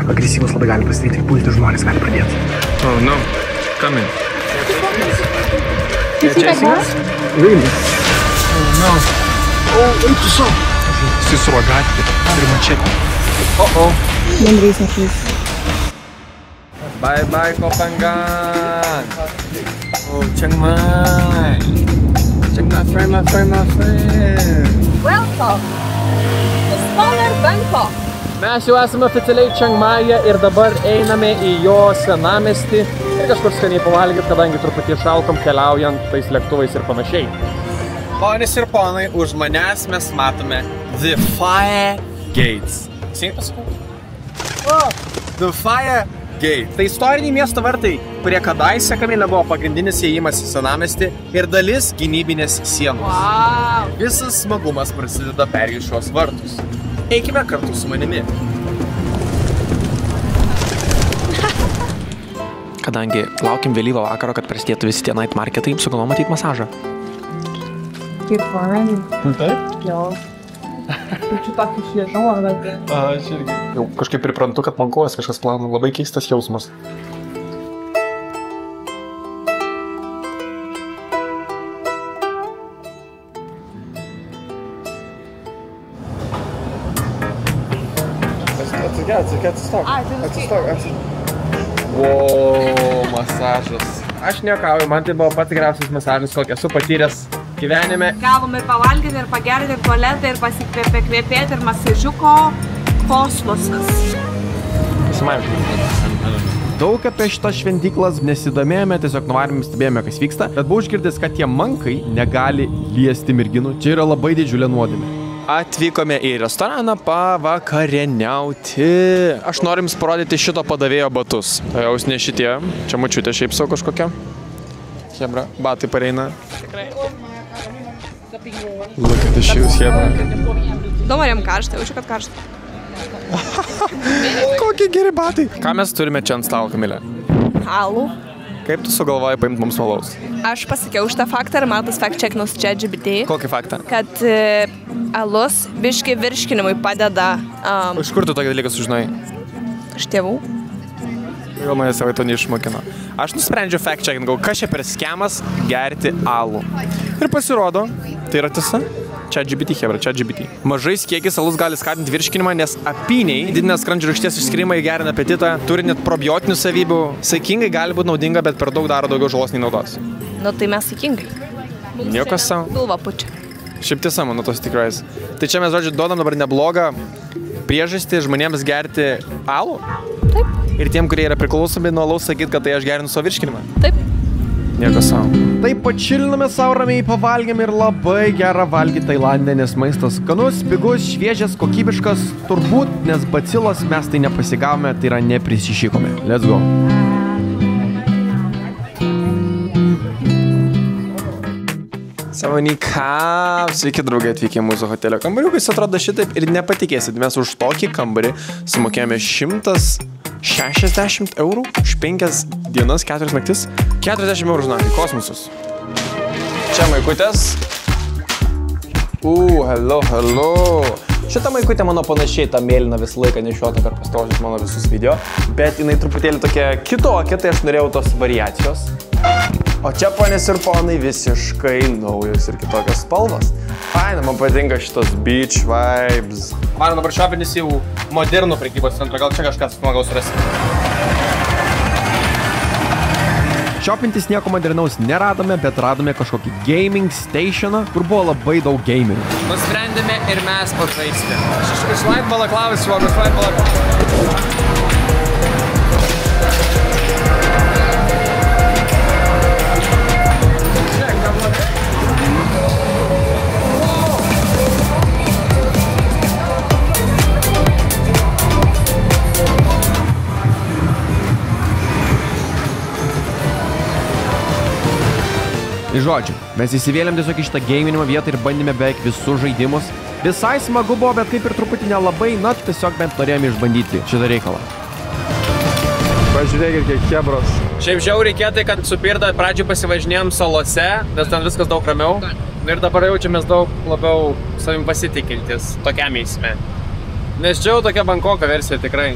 agresyvus labai gali pasidaryti, pulti žmonės gali pradėti. Oh, no. Come in. You're chasing us? Really? Oh, no. Oh, eik tu savo. Jis surogati ir mačetė. Uh-oh. Then reason, please. Bye-bye, Kopangan. Oh, Chiang Mai. Chiang Mai, my friend. Welcome to smaller Bangkok. Mes jau esame oficialiai Chiang Maije ir dabar einame į jo senamiestį ir kažkur skaniai pavalgyti, kadangi truputį šalkom keliaujant tais lėktuvais ir panašiai. Ponis ir ponai, už manęs mes matome The Fire Gates. Sėkai pasakau? Oh, The Fire Gate. Tai istoriniai miesto vartai, kurie kadaise Kamilė buvo pagrindinis įėjimas į senamiestį ir dalis gynybinės sienos. Wow. Visas smagumas prasideda perėjus šios vartus. Eikime kartu su manimi. Kadangi laukim vėlyvo vakaro, kad prasidėtų visi tie night marketai, sugalvom matyti masažą. Kaip varani? Taip? Jo. Tačiau tokį šviežumą, bet... Aš irgi. Jau kažkaip priprantu, kad man kojas kažkas plana. Labai keistas jausmas. Atsistok. Wow, masažas. Aš niekauju, man tai buvo pats geriausias masažas, kokį esu patyręs gyvenime. Gavom ir pavalgyti, ir pagerti, ir tualetą, ir pasikvėpėti, ir masažiuko kosmosas. Daug apie šitas šventyklas nesidomėjome, tiesiog nuvarėme, stebėjome, kas vyksta, bet buvau išgirdęs, kad tie mankai negali liesti merginų. Čia yra labai didžiulė nuodėmė. Atvykome į restoraną pavakarieniauti. Aš noriu jums parodyti šito padavėjo batus. Tai jaus ne šitie. Čia mačiutė šiaip savo kažkokia. Hebra, batai pareina. Tikrai. Look at the shoes, Hebra. Domarėm karštą, jaučiu, kad karštą. Kokie geri batai. Ką mes turime čia ant stalo, Kamilė? Alų. Kaip tu sugalvojai paimti mums malaus? Aš pasakiau šitą faktą ir man tas fact checkinus ChatGPT. Kokį faktą? Kad alus biški virškinimui padeda... Iš kur tu tokį dalyką sužinai? Iš tėvų. Gal mane savai to neišmokino. Aš nusprendžiau fact checking, kas čia per skemas gerti alų. Ir pasirodo, tai yra tiesa. ChatGPT, Hebra, ChatGPT. Mažais kiekis alus gali skatinti virškinimą, nes apyniai didina skrandžio rūgšties išskyrimą, gerina apetitą, turi net probiotinių savybių. Saikingai gali būti naudinga, bet per daug daro daugiau žalos nei naudos. Nu tai mes saikingai. Nieko savo. Pilva pučia. Šiaip tiesa, mano tos tikrais. Tai čia mes, žodžiu, duodam dabar neblogą priežastį žmonėms gerti alų. Taip. Ir tiem, kurie yra priklausomi nuo alaus, sakyt, kad tai aš gerinu savo virškinimą. Taip. Nieko savo. Taip pačiliname savo ramiai, pavalgėm ir labai gerą valgyti Tailande, nes maistas skanus, pigus, šviežias, kokybiškas, turbūt, nes bacilos mes tai nepasigavome, tai yra neprisišykome. Let's go. Savanikam, sveiki draugai atvykę į mūsų hotelio kambariuką, jis atrodo šitaip ir nepatikėsit, mes už tokį kambarį sumokėjome 160 eurų už 5 dienas, 4 naktis, 40 eurų už naktį, kosmosus. Čia maikutės. Hello. Šitą maikutę mano panašiai, tą mėlyną visą laiką nešiuotą per pastaruosius mano visus video, bet jinai truputėlį tokia kitokia, tai aš norėjau tos variacijos. O čia, ponės ir ponai, visiškai naujos ir kitokios spalvos. Faina, man patinka šitos beach vibes. Man dabar šopinis jau modernų prekybos centrą, gal čia kažkas smagaus rasti. Šopintis nieko modernaus neradome, bet radome kažkokį gaming stationą, kur buvo labai daug gamerių. Nusprendėme ir mes pažaisti. Išlaid balaklavus, švogas, išlaid balaklavus. Žodžiu, mes įsivėlėm tiesiog į šitą gaminimo vietą ir bandėme beveik visus žaidimus. Visai smagu buvo, bet kaip ir truputį nelabai, na, tiesiog bent norėjome išbandyti šitą reikalą. Pažiūrėkit, kiek hebros. Šiaip žiauriai kietai, kad su Pirda pradžioj pasivažinėjom salose, nes ten viskas daug ramiau. Ir dabar jaučiamės daug labiau savim pasitikintis tokiam eisme. Nes čia jau tokia Bankoko versija tikrai.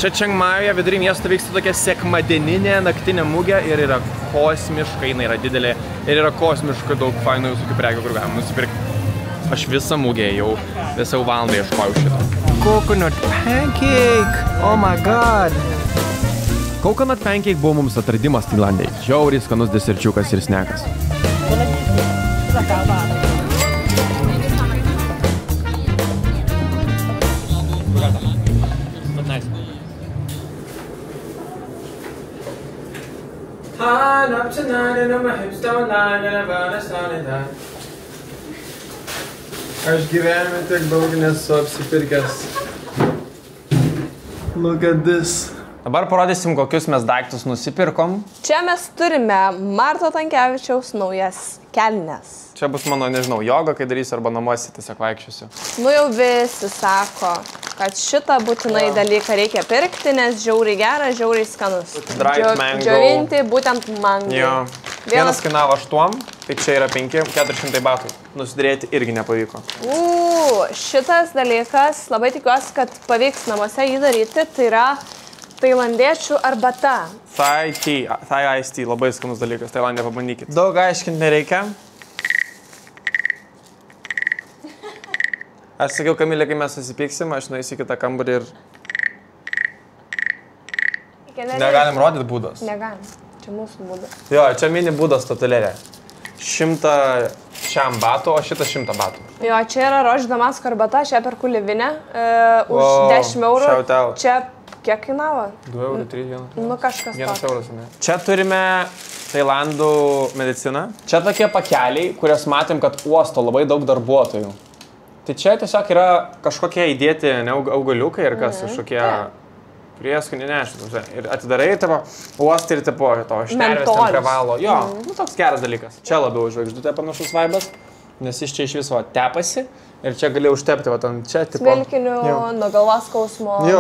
Čia Čiangmajuje vidury miesto vyksta tokia sekmadieninė naktinė mugė ir yra kosmiškai, jinai yra didelė ir yra kosmiškai daug fainų visokių prekių, kur galima nusipirkti. Aš visą mugę jau, visą valandą ieškojau šito. Coconut pancake! Oh my god! Coconut pancake buvo mums atradimas Tailandėje. Žiauriai skanus deserčiukas ir snekas. Aš gyvenime tiek daug nesu apsipirkęs. Look at this. Dabar parodysim, kokius mes daiktus nusipirkom. Čia mes turime Marto Tankievičiaus naujas kelnes. Čia bus mano, nežinau, joga, kai darysiu arba namuose tiesiog vaikščiosiu. Nu jau visi sako, kad šitą būtinai dalyką reikia pirkti, nes žiauriai geras, žiauriai skanus. Dried mango. Džiovinti būtent mango. Jo. Vienas kainavo 8, tai čia yra 400 batų. Nusidėrėti irgi nepavyko. Šitas dalykas, labai tikiuosi, kad pavyks namuose jį daryti, tai yra tailandiečių arbata. Thai iced tea, labai skanus dalykas, Tailandė pabandykit. Daug aiškinti nereikia. Aš sakiau Kamilė, kai mes susipyksim, aš nueisiu į kitą kambarį ir... Negalim rodyti būdos. Negalim, čia mūsų būdas. Jo, čia mini būdos totalėlė. 100 šiam batų, o šitas 100 batų. Jo, čia yra rožių damasko arbata, aš ją perku Livinę už 10 eurų. Shout out. Čia kiek kainavo? 2 eurų, 3 vieną. Nu kažkas tokio. 1 euras, ne? Čia turime Tailandų mediciną. Čia tokie pakeliai, kurias matėm, kad uosto labai daug darbuotojų. Tai čia tiesiog yra kažkokie įdėti augaliukai ir kas, kažkokie prieskoniai, nežinau. Ir atidarai, tipo, uostai ir tipo, to šnervės ten privalo. Jo, nu toks geras dalykas. Čia labiau žvaigždutė panašus vaibas, nes iš čia iš viso tepasi ir čia gali užtepti, va, ten čia, tipo. Svilkinių, nuo galvos skausmo, jo,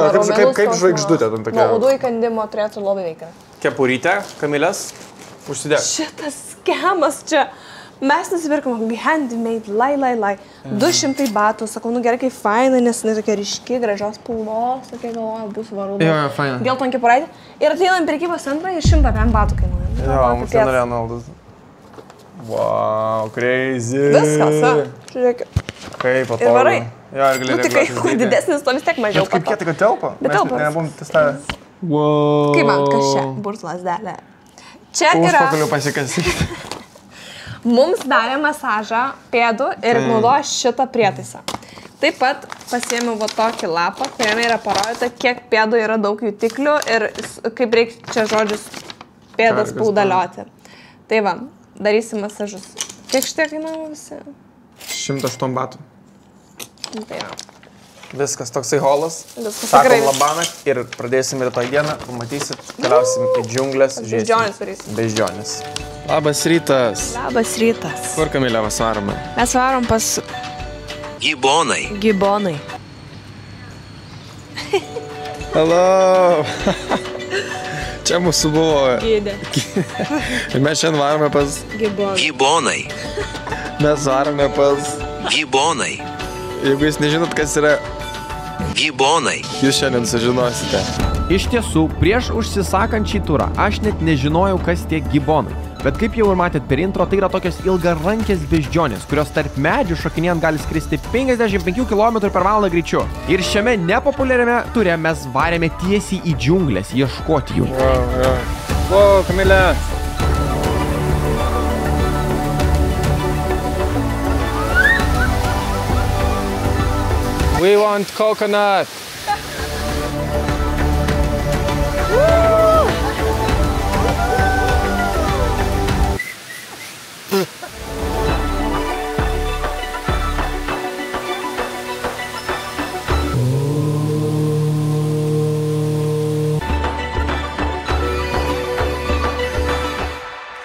kaip žvaigždutė ten tokia. Nuo udų įkandimo turėtų labai veikia. Kepurytė, Kamilės, užsidėk. Šitas skemas čia. Mes nusipirkom handmade, lai. 200 batų, sakau, nu gerai, kaip faina, nes jinai tokia ryški, gražios spalvos, tokia galvoja, bus varų. Jo, faina. Gelton kepuraitė. Ir ateinam prekybos centrą ir 100 batų kainuoja. Jo, mums nenorėjo naudos. Wow, crazy. Viskas, žiūrėkit. Kaip atrodo. Ir varai. Jo, ir gali tai kuo didesnis, to vis tiek mažiau. Bet kaip kietai, kad telpa? Bet telpa. Mes nebuvom testavę. Wow. Kaip man, kas čia? Burtlasdelė. Čia yra... Užpakaliu pasikasyti. Mums darė masažą pėdų ir naudojo šitą prietaisą. Taip pat pasiėmiau va tokį lapą, kuriame yra parodyta, kiek pėdų yra daug jutiklių ir kaip reikia čia žodžius pėdas spaudalioti. Tai va, darysim masažus. Kiek šitie kainavo visi? 108 batų. Tai va. Viskas toksai holas. Sakom labanak ir pradėsim rytoj dieną, pamatysit, keliausim į džiunglės, žiūrėsim. Beždžionės. Labas rytas. Labas rytas. Kur, Kamilė, mes varome? Mes varom pas... Gibonai. Hello. Čia mūsų buvo... Gydė. Ir mes šiandien varome pas... Gibonai. Mes varome pas... Gibonai. Jeigu jūs nežinot, kas yra... Gibonai. Jūs šiandien sužinosite. Iš tiesų, prieš užsisakant šį turą, aš net nežinojau, kas tie gibonai. Bet kaip jau ir matėt per intro, tai yra tokios ilgarankės beždžionės, kurios tarp medžių šokinėjant gali skristi 55 km/h greičiu. Ir šiame nepopuliariame ture mes varėme tiesiai į džiunglės ieškoti jų. Wow, Kamilė. We want coconut.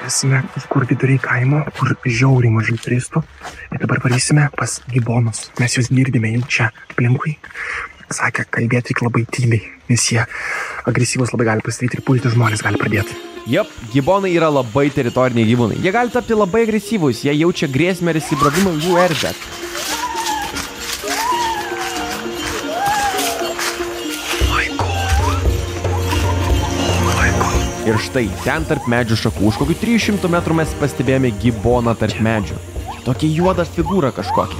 Esame kažkur viduriai kaimo, kur žiauriai mažai turistų. Ir dabar varysime pas gibonus. Mes juos girdime jau čia aplinkui. Sakė, kalbėti reikia labai tyliai, nes jie agresyvus labai gali pasidaryti ir pulti žmonės gali pradėti. Jep, gibonai yra labai teritoriniai gyvūnai. Jie gali tapti labai agresyvūs, jie jaučia grėsmę ir įsibravimą į jų erdvę. Ir štai, ten tarp medžių šakų, už kokių 300 metrų mes pastebėjome giboną tarp medžių. Tokia juoda figūra kažkokia.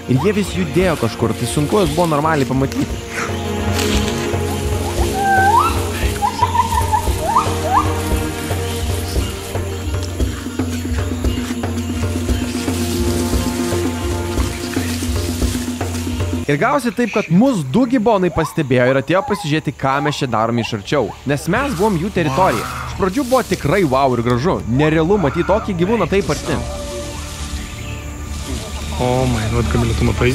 Ir jie vis judėjo kažkur, tai sunku juos buvo normaliai pamatyti. Ir gausi taip, kad mus 2 gibonai pastebėjo ir atėjo pasižiūrėti, ką mes čia darome iš arčiau. Nes mes buvom jų teritorija. Iš pradžių buvo tikrai wow ir gražu. Nerealu matyti tokį gyvūną taip arti. O, my god, Kamilė, tu matai?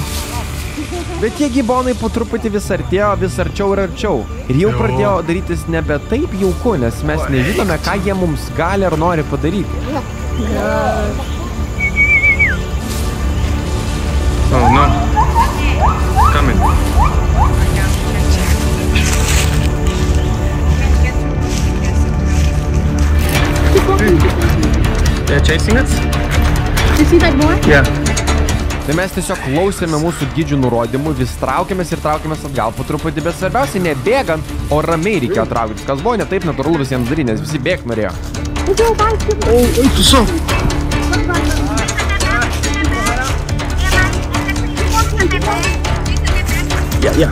Bet tie gibonai po truputį vis artėjo, vis arčiau ir arčiau. Ir jau pradėjo darytis nebe taip jauku, nes mes nežinome, ką jie mums gali ar nori padaryti. Oh, no. Coming. They're chasing us? You see that boy? Yeah. Tai mes tiesiog klausėme mūsų gidžių nurodymų, vis traukėmės ir traukėmės atgal po truputį, bet svarbiausiai nebėgant, o ramiai reikėjo trauktis, kas buvo ne taip natūralu visiems daryti, nes visi bėgt norėjo. Yeah.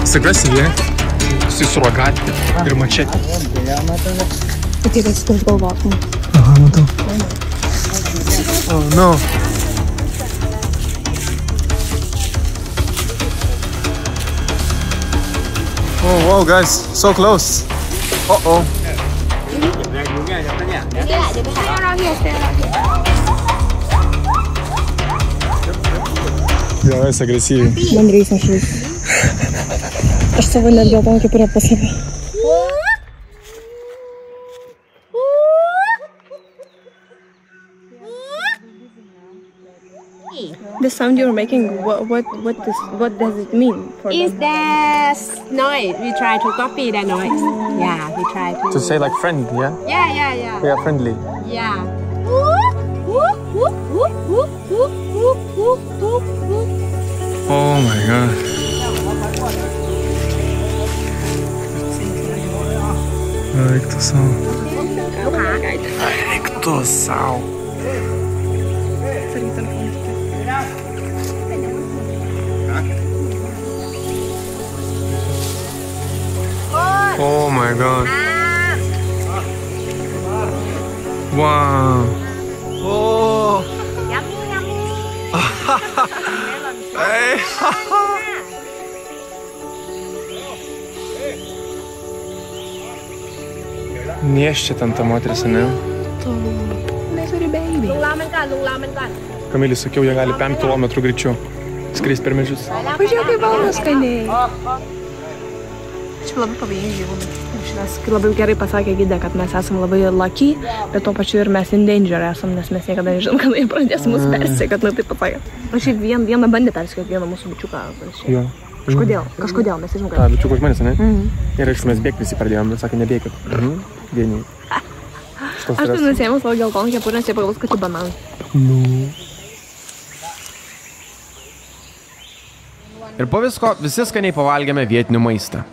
It's aggressive, yeah? Jisai su rogatė ir mačetė. Tai yra skurs galvos. Aha, matau. Oh, no. Oh, wow, guys, so close. Uh-oh. Jo, jis agresyviai. Man reikia šis. Aš savo net dėl to prie pas save. The sound you're making, what does it mean for Is them? that noise? We try to copy that noise. Yeah, we try to. To say like friend, yeah? Yeah. We are friendly. Yeah. Oh my god. Eik tu sau. Eik tu sau. Oh my god. Wow. Oh. Hey. Nieščia ten ta moteris, ne? Kamilį, sakiau, jie gali 5 km greičiau skrist per medžius. Pažiūrėk, kaip valgas skaniai. Čia labai pavojingi gyvūnai. Šitas labai gerai pasakė gidė, kad mes esam labai lucky, bet tuo pačiu ir mes in danger esam, nes mes niekada nežinom, kada jie pradės mus persekot, taip pasakė. O šiaip vieną bandė persekot vieną mūsų bičiuką. Jo. Kažkodėl, mes nežinom, kad... Bičiukas žmonės, ne? Ir aišku, mes bėgti visi pradėjom, bet sakė, nebėgit. Vieni. Aš tai nusėmiau savo geltoną kepurę, nes jie pagalvos, kad tai bananai. Ir po visko visi skaniai pavalgėme vietinių maistą.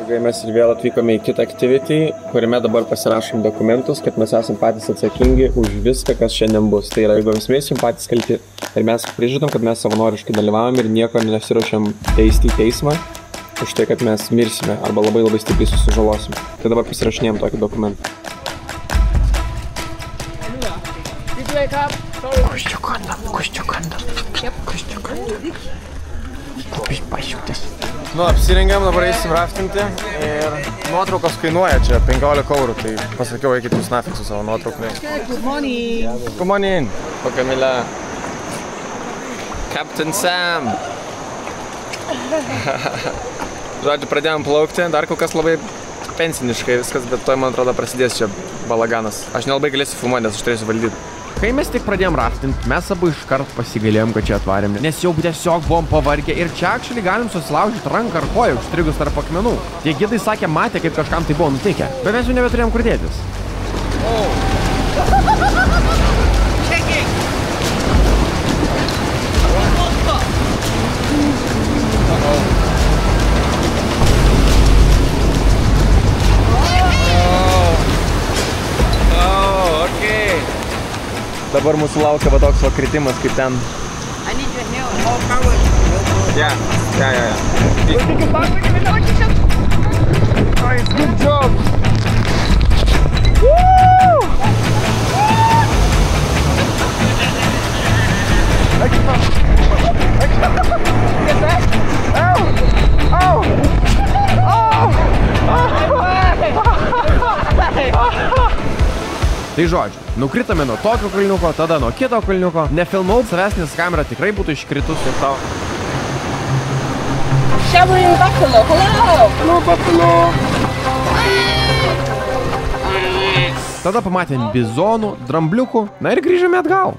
Mes ir vėl atvykome į kitą activity, kuriame dabar pasirašom dokumentus, kad mes esam patys atsakingi už viską, kas šiandien bus. Tai yra, jeigu mes jums patys kalti. Ir mes prižadam, kad mes savanoriškai dalyvavom ir nieko nesiruošiam teisti į teismą už tai, kad mes mirsime arba labai labai stipriai susižalosim. Tai dabar pasirašinėjom tokį dokumentą. Nu, apsirengiam, dabar eisim raftinti ir nuotraukos kainuoja čia 15 eurų, tai pasakiau, eikit jūs nafik su savo nuotraukai. Good morning. Come on in. O Kamilė. Captain Sam. Žodžiu, pradėjom plaukti, dar kol kas labai pensiniškai viskas, bet toj, man atrodo, prasidės čia balaganas. Aš nelabai galėsiu filmuoti, nes aš turėsiu valdyti. Kai mes tik pradėjom raftinti, mes abu iškart pasigailėjom, kad čia atvarėm, nes jau tiesiog buvom pavargę ir čia akšelį galim susilaužyti ranką ar koją užstrigus tarp akmenų. Tie gidai sakė, matė, kaip kažkam tai buvo nutikę, bet mes jau nebeturėjom kur dėtis. Dabar mūsų laukia va toks kritimas kaip ten. Yeah. Nice, good job. Woo! Get that? Tai žodžiu, nukritome nuo tokio kalniuko, tada nuo kito kalniuko. Nefilmau savęs, nes kamera tikrai būtų iškritus ir tau. Showering buffalo, hello! Hello, buffalo! Tada pamatėm bizonų, drambliukų, na ir grįžome atgal.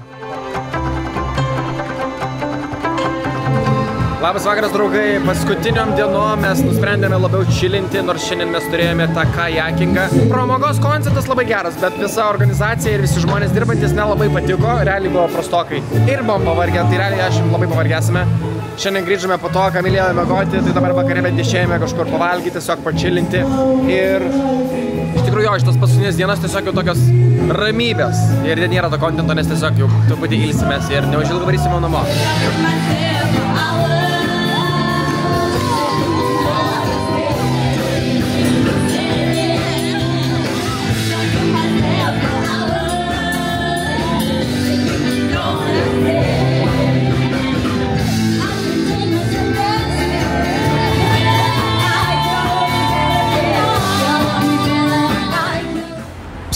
Labas vakaras, draugai. Paskutiniom dienom mes nusprendėme labiau čilinti, nors šiandien mes turėjome tą kajakingą. Pramogos konceptas labai geras, bet visa organizacija ir visi žmonės dirbantis nelabai patiko, realiai buvo prastokai. Ir buvom pavargę, tai realiai aš labai pavargėsime. Šiandien grįžome po to, ką mylėjome miegoti, tai dabar vakarė bet išėjome kažkur pavalgyti, tiesiog pačilinti. Ir iš tikrųjų, šitas paskutinės dienas tiesiog jau tokios ramybės. Ir nėra to kontento, nes tiesiog jau truputį ilsimės ir neužilgai varysime namo.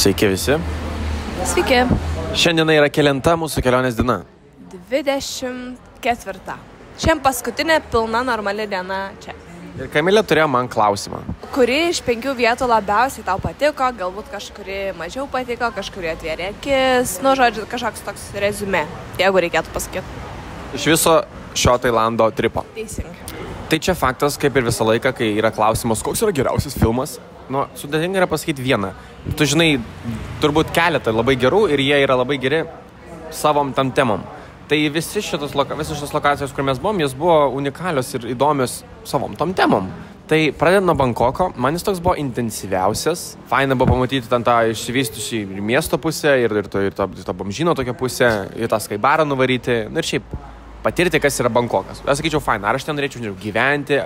Sveiki visi. Sveiki. Šiandien yra kelinta mūsų kelionės diena. 24. Šiandien paskutinė pilna normali diena čia. Ir Kamilė turėjo man klausimą. Kuri iš 5 vietų labiausiai tau patiko, galbūt kažkuri mažiau patiko, kažkuri atvėrė akis. Nu, žodžiu, kažkoks toks reziumė, jeigu reikėtų pasakyti. Iš viso šio Tailando tripo. Teisingai. Tai čia faktas, kaip ir visą laiką, kai yra klausimas, koks yra geriausias filmas. Nu, sudėtinga yra pasakyti vieną. Tu žinai, turbūt keletą labai gerų ir jie yra labai geri savom tam temom. Tai visos šitos lokacijos, kur mes buvom, jos buvo unikalios ir įdomios savom tom temom. Tai pradedant nuo Bankoko, man jis toks buvo intensyviausias. Faina buvo pamatyti ten tą išsivystusi miesto pusę ir tą bomžyno tokią pusę, ir tą skaibarą nuvaryti. Ir šiaip patirti, kas yra Bankokas. Aš sakyčiau, faina, ar aš ten norėčiau gyventi,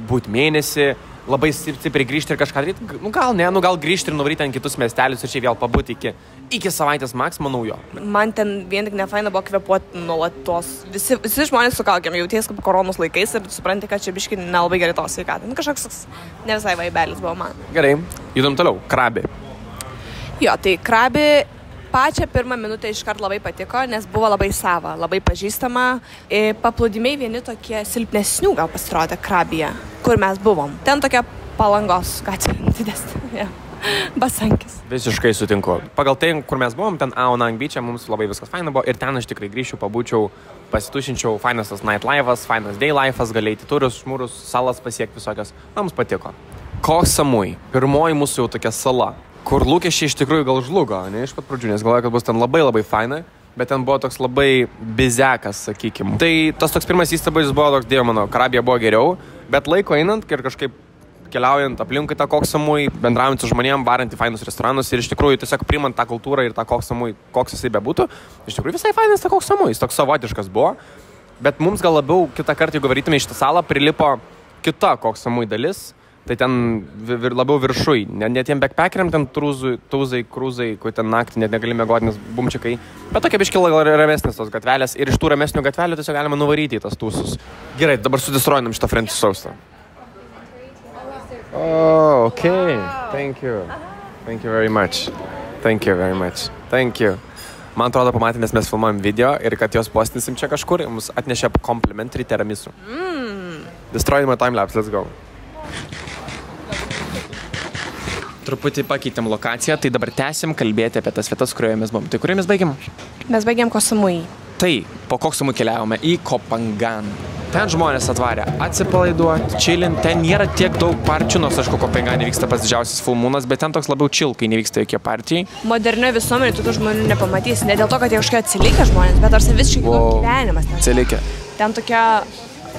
būti mėnesį, labai stipriai grįžti ir kažką daryti. Nu gal ne, gal grįžti ir nuvaryti ant kitus miestelius ir čia vėl pabūti iki savaitės maks, manau jo. Man ten vien tik nefaina buvo kvėpuoti nuolatos. Visi žmonės su kaukėm, jauties kaip koronos laikais ir supranti, kad čia biški nelabai gerai tos sveikatai. Nu kažkoks ne visai vaibelis buvo man. Gerai, judam toliau. Krabi. Jo, tai Krabi pačią pirmą minutę iškart labai patiko, nes buvo labai sava, labai pažįstama. Paplūdimiai vieni tokie silpnesnių gal pasirodė Krabyje, kur mes buvom. Ten tokia Palangos gatvė didesnė. Basankis. Visiškai sutinku. Pagal tai, kur mes buvom, ten Aonang Beach'e, mums labai viskas faina buvo ir ten aš tikrai grįžčiau, pabūčiau, pasitušinčiau, fainas tas nightlife'as, fainas daylife'as, galėjai turus, šmurus, salas pasiekti visokias. Mums patiko. Koh Samui. Pirmoji mūsų jau tokia sala, kur lūkesčiai iš tikrųjų gal žlugo, ne iš pat pradžių, nes galvoju, kad bus ten labai labai faina, bet ten buvo toks labai bizekas, sakykim. Tai tas toks pirmas įstabas buvo toks, Dievo mano, Krabija buvo geriau, bet laiko einant ir kažkaip keliaujant aplinkui tą Koh Samui, bendraujant su žmonėm, varant į fainus restoranus ir iš tikrųjų tiesiog priimant tą kultūrą ir tą Koh Samui, koks jisai bebūtų, iš tikrųjų visai fainas tą Koh Samui, jis toks savotiškas buvo, bet mums gal labiau kitą kartą, jeigu varytume iš tą salą, prilipo kita Koh Samui dalis. Tai ten labiau viršui, ne tiem backpackeriam, ten tūzai, krūzai, kur ten naktį net negali miegoti, nes bumčikai. Bet tokia biškila gal ramesnės tos gatvelės ir iš tų ramesnių gatvelių tiesiog galima nuvaryti į tas tūsus. Gerai, dabar sudestroinam šitą French toastą. Oh, okay. Thank you. Thank you very much. Thank you very much. Thank you. Man atrodo, pamatė, nes mes filmuojam video ir kad jos postinsim čia kažkur, mums atnešė complimentary tiramisu. Destroy my timelapse, let's go. Truputį pakeitėm lokaciją, tai dabar tęsim kalbėti apie tas vietas, kurioje mes buvom. Tai kurioje mes baigėm? Mes baigėm Koh Samui. Tai, po Koh Samui keliavome į Koh Phangan. Ten žmonės atvarė atsipalaiduoti, chillint. Ten nėra tiek daug parčių, nors aišku, Koh Phangane vyksta pats didžiausias full moonas, bet ten toks labiau chill, kai nevyksta jokie partijai. Modernioje visuomenėje tu tų žmonių nepamatysi. Ne dėl to, kad jie kažkokie atsilikę žmonės, bet tarsi visiškai gyvenimas ten. Atsilikę. Ten tokia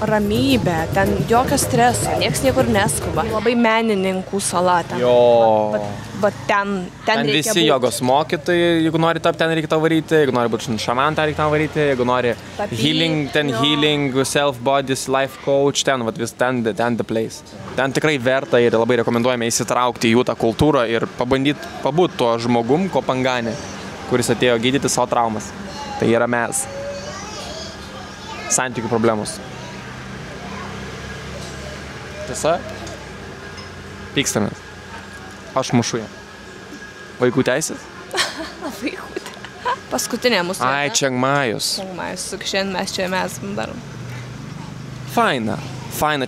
ramybė, ten jokio streso, nieks niekur neskuba. Labai menininkų sala ten. Jo. Bet ten reikia visi būt. jogos mokytojai, jeigu nori tapti, ten reikia tau varyti, jeigu nori būti šaman, ten reikia tau varyti, jeigu nori healing, self-bodies, life coach, ten the place. Ten tikrai verta ir labai rekomenduojame įsitraukti į jų tą kultūrą ir pabandyti pabūti tuo žmogum Kopangane, kuris atėjo gydyti savo traumas. Tai yra mes. Santykių problemos. Tiesa? Pykstamės. Aš mušu ją. Vaikų teisės? Vaikų. Paskutinė mūsų. Ai, Čiangmajus. Čiangmajus. Šiandien mes darom. Faina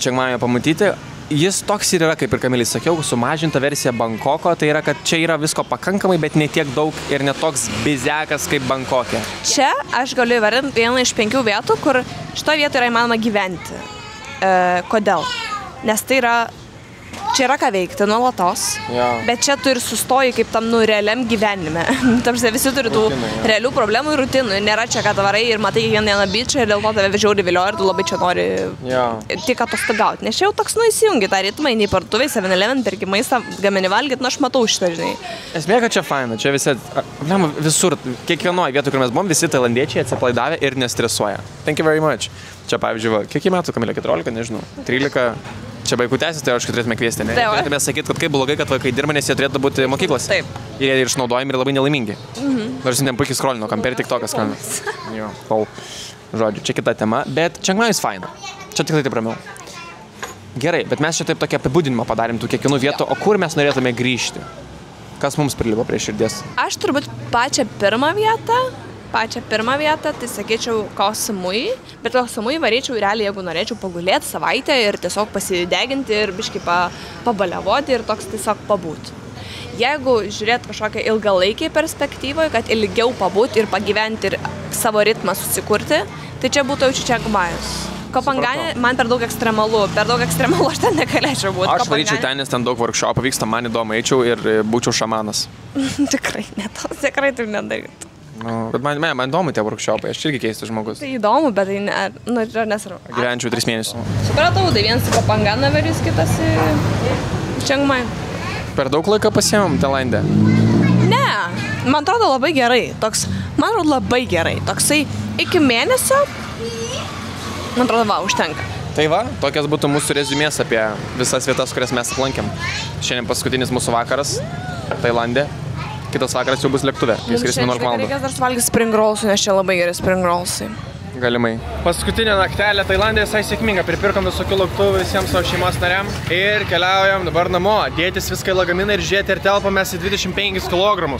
Čiangmajų pamatyti. Jis toks ir yra, kaip ir Kamilei sakiau, sumažinta versija Bankoko. Tai yra, kad čia yra visko pakankamai, bet ne tiek daug ir ne toks bizekas kaip Bankokė. Čia aš galiu įvardinti vieną iš 5 vietų, kur šitoje vietoje yra įmanoma gyventi. Kodėl? Nes tai yra, čia yra ką veikti nuolatos, bet čia tu ir sustoji kaip tam realiam gyvenime. Tarsi visi turi tų realių problemų ir rutinų. Nėra čia, kad varai ir matai kiekvieną dieną bičą ir dėl to tave žiauriai vilioja ir tu labai čia nori tik atostogauti. Nes čia jau toks įsijungi tą ritmą, eini į parduotuvę, 7-Eleven, perki maistą, gamini valgyti, aš matau šitą, žinai. Esmė, kad čia faina, čia visi, visur, kiekvienoje vietoje, kur mes buvom, visi tailandiečiai atsipalaidavę ir nestresuoja. Thank you very much. Čia pavyzdžiui, kiek metų, Kamilė, 14, nežinau, 13. Čia vaikų teisės, tai aišku, turėtume kviesti, ne? Turėtume sakyti, kad kaip blogai, kad vaikai dirba, nes jie turėtų būti mokyklose. Taip. Ir jie ir išnaudojami ir labai nelaimingi. Nors šiandien puikiai skrolino, per TikToką skrolino. Jo, žodžiu, čia kita tema, bet Čiangmajus faina. Čia tikrai taip ramiau. Gerai, bet mes čia taip tokį apibūdinimą padarėm tų kiekvienų vietų, o kur mes norėtume grįžti? Kas mums prilipo prie širdies? Aš turbūt pačią pirmą vietą, tai sakyčiau Koh Samui, bet Koh Samui varyčiau realiai, jeigu norėčiau pagulėti savaitę ir tiesiog pasideginti ir biškai pabalevoti ir toks tiesiog pabūti. Jeigu žiūrėt kažkokią ilgalaikį perspektyvoje, kad ilgiau pabūti ir pagyventi ir savo ritmą susikurti, tai čia būtų jau Čiangmajus. Kopangane man per daug ekstremalu aš ten negalėčiau būti. Aš varyčiau ten, nes ten daug workshopų vyksta, man įdomu, eičiau ir būčiau šamanas. Tikrai taip nedarytų. Bet man įdomu tie workshopai, aš irgi keistas žmogus. Tai įdomu, bet tai nesvarbu. Gyvenčiau 3 mėnesius. Supratau, tai vienas į Kopanganą varys, kitas į Čiangmajų. Per daug laiko pasiėmėm Tailande? Ne, man atrodo labai gerai. Toksai iki mėnesio, man atrodo, užtenka. Tai va, tokias būtų mūsų rezumės apie visas vietas, kurias mes aplankėm. Šiandien paskutinis mūsų vakaras Tailande. Kitas vakaras jau bus lėktuve, kai skrisime 11 valandų. Reikės dar valgyti spring rollsų, nes čia labai geri spring rollsai. Galimai. Paskutinė naktelė Tailandė visai sėkminga. Pripirkom visokių lauktuvų visiems savo šeimos nariam. Ir keliaujam dabar namo. Dėtis viską į lagaminą ir žiūrėti, ir telpamės į 25 kg.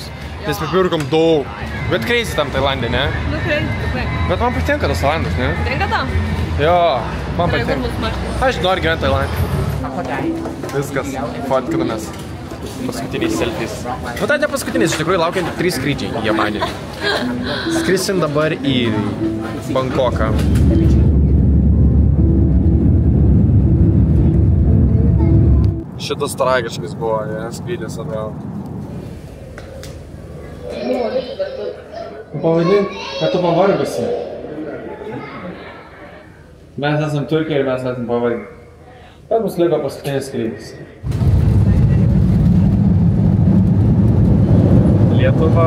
Nes pripirkom daug. Bet crazy tam Tailandė, ne? Tikrai. Bet man patinka tas Tailandas, ne? Patinka tam? Jo, man patinka. Aš noriu gyventi Tailandė. Viskas, fotkinamės. Paskutiniais selfies. Nu tai ne paskutiniais, iš tikrųjų laukiant 3 skrydžiai į Jamanį. Skrisim dabar į Bankoką. Šitas tragiškas buvo, skrydis atgal. Pavadink, kad tu pavargusi. Mes esam Turkija ir mes esam pavargę. Tai mus liko paskutinis skrydis. Lietuva,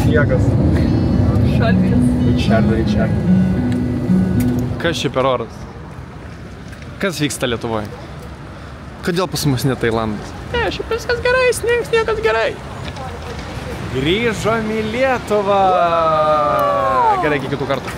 sniegas. Šaltis. Kas čia per oras? Kas vyksta Lietuvoje? Kodėl pas mus ne Tailandas? Ne, šiaip viskas gerai, sniegas gerai. Grįžom į Lietuvą. Gerai, iki kitų kartų.